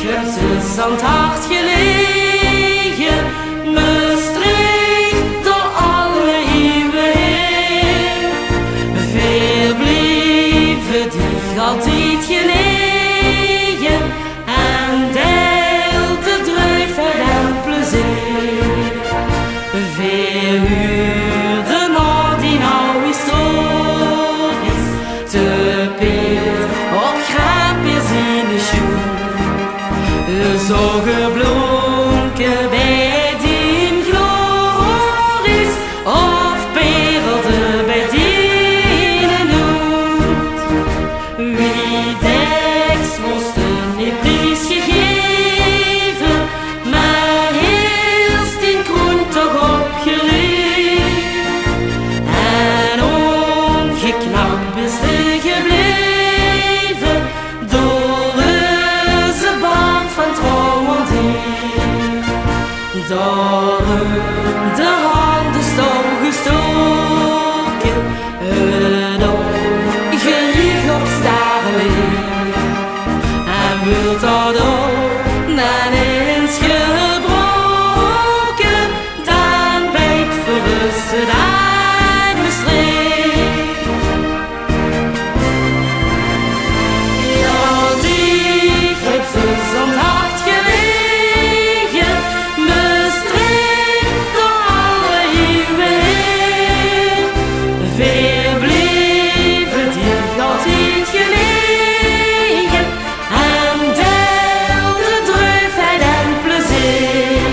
heb ze zand hard gelegen, bestreed door alle eeuwen heen. Veel bleven die altijd gelegen en deelde druiven en plezier. Veel uurden al die nou historisch te peet op grapjes in de schoen. Zo geblonken bij die glories of perelde bij die nood. Wie deks moesten niet prijs gegeven, maar eerst in kroon toch opgericht. En ongeknapt is de gebleven door onze band van trouw en eer. Door de handen stom gestoken, het oog gericht op starreleer. En wilt dat ook dan eens gebroken, dan bijt verrusten aan mijn streek. Ja, die heb ze zand hard gelegen, bestreed door alle eeuwen heen. Veel bleven die altijd gelegen en deelde druifheid en plezier.